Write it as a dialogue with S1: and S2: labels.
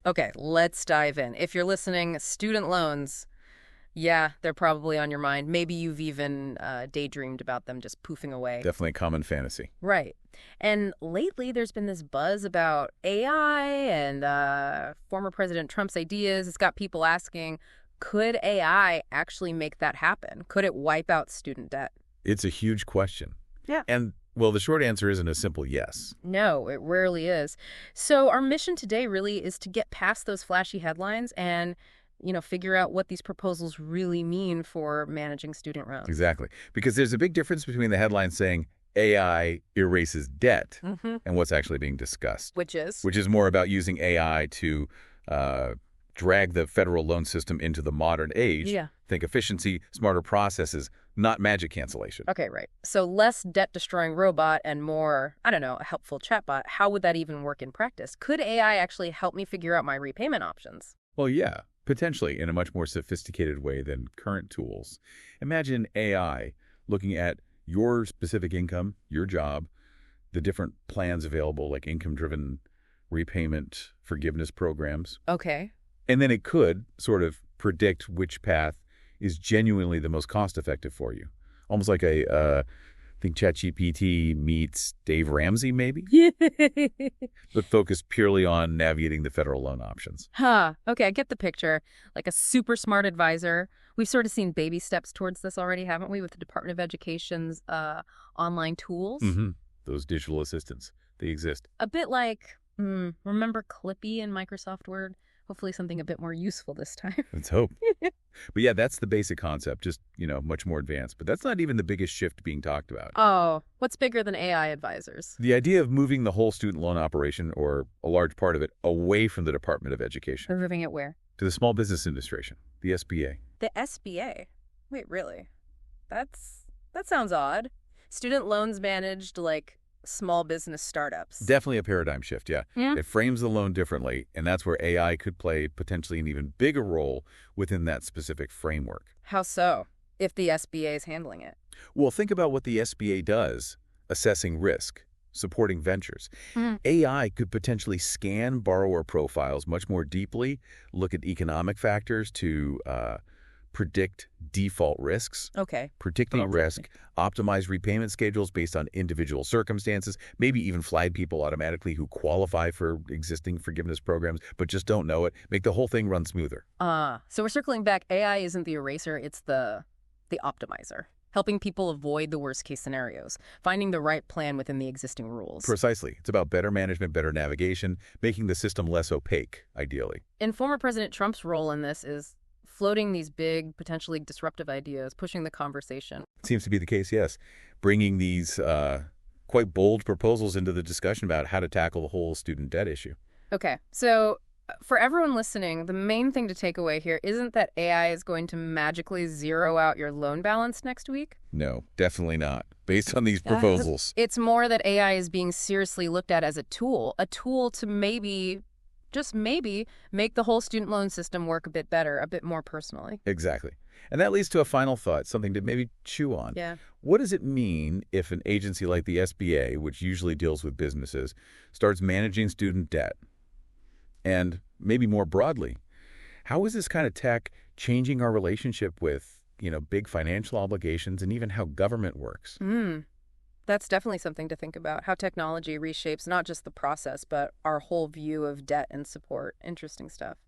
S1: Okay, let's dive in. If you're listening, student loans, yeah, they're probably on your mind. Maybe you've even daydreamed about them just poofing away.
S2: Definitely a common fantasy.
S1: Right. And lately, there's been this buzz about AI and former President Trump's ideas. It's got people asking, could AI actually make that happen? Could it wipe out student debt?
S2: It's a huge question.
S1: Yeah.
S2: And, well, the short answer isn't a simple yes.
S1: No, it rarely is. So our mission today really is to get past those flashy headlines and figure out what these proposals really mean for managing student loans.
S2: Exactly. Because there's a big difference between the headline saying AI erases debt and what's actually being discussed.
S1: Which is?
S2: Which is more about using AI to drag the federal loan system into the modern age.
S1: Yeah.
S2: Think efficiency, smarter processes, not magic cancellation.
S1: Okay, right. So less debt-destroying robot and more, I don't know, a helpful chatbot. How would that even work in practice? Could AI actually help me figure out my repayment options?
S2: Well, yeah, potentially in a much more sophisticated way than current tools. Imagine AI looking at your specific income, your job, the different plans available, like income-driven repayment forgiveness programs.
S1: Okay.
S2: And then it could sort of predict which path is genuinely the most cost-effective for you. Almost like I think ChatGPT meets Dave Ramsey, maybe? But focused purely on navigating the federal loan options.
S1: Okay, I get the picture. Like a super smart advisor. We've sort of seen baby steps towards this already, haven't we, with the Department of Education's online tools?
S2: Those digital assistants, they exist.
S1: A bit like, remember Clippy in Microsoft Word? Hopefully something a bit more useful this time.
S2: Let's hope. But yeah, that's the basic concept, just, much more advanced. But that's not even the biggest shift being talked about.
S1: Oh, what's bigger than AI advisors?
S2: The idea of moving the whole student loan operation, or a large part of it, away from the Department of Education.
S1: They're moving it where?
S2: To the Small Business Administration, the SBA.
S1: The SBA? Wait, really? That sounds odd. Student loans managed like small business startups.
S2: Definitely a paradigm shift, yeah. It frames the loan differently, and that's where AI could play potentially an even bigger role within that specific framework.
S1: How so, if the SBA is handling it?
S2: Well, think about what the SBA does, assessing risk, supporting ventures. AI could potentially scan borrower profiles much more deeply, look at economic factors to predict default risks.
S1: Okay.
S2: Predicting risk, optimize repayment schedules based on individual circumstances, maybe even flag people automatically who qualify for existing forgiveness programs but just don't know it, make the whole thing run smoother.
S1: So we're circling back. AI isn't the eraser, it's the optimizer, helping people avoid the worst-case scenarios, finding the right plan within the existing rules.
S2: Precisely. It's about better management, better navigation, making the system less opaque, ideally.
S1: And former President Trump's role in this is floating these big, potentially disruptive ideas, pushing the conversation.
S2: Seems to be the case, yes. Bringing these quite bold proposals into the discussion about how to tackle the whole student debt issue.
S1: Okay, so for everyone listening, the main thing to take away here isn't that AI is going to magically zero out your loan balance next week.
S2: No, definitely not, based on these proposals.
S1: It's more that AI is being seriously looked at as a tool to maybe, just maybe, make the whole student loan system work a bit better, a bit more personally.
S2: Exactly. And that leads to a final thought, something to maybe chew on.
S1: Yeah.
S2: What does it mean if an agency like the SBA, which usually deals with businesses, starts managing student debt? And maybe more broadly, how is this kind of tech changing our relationship with, big financial obligations and even how government works?
S1: That's definitely something to think about, how technology reshapes not just the process, but our whole view of debt and support. Interesting stuff.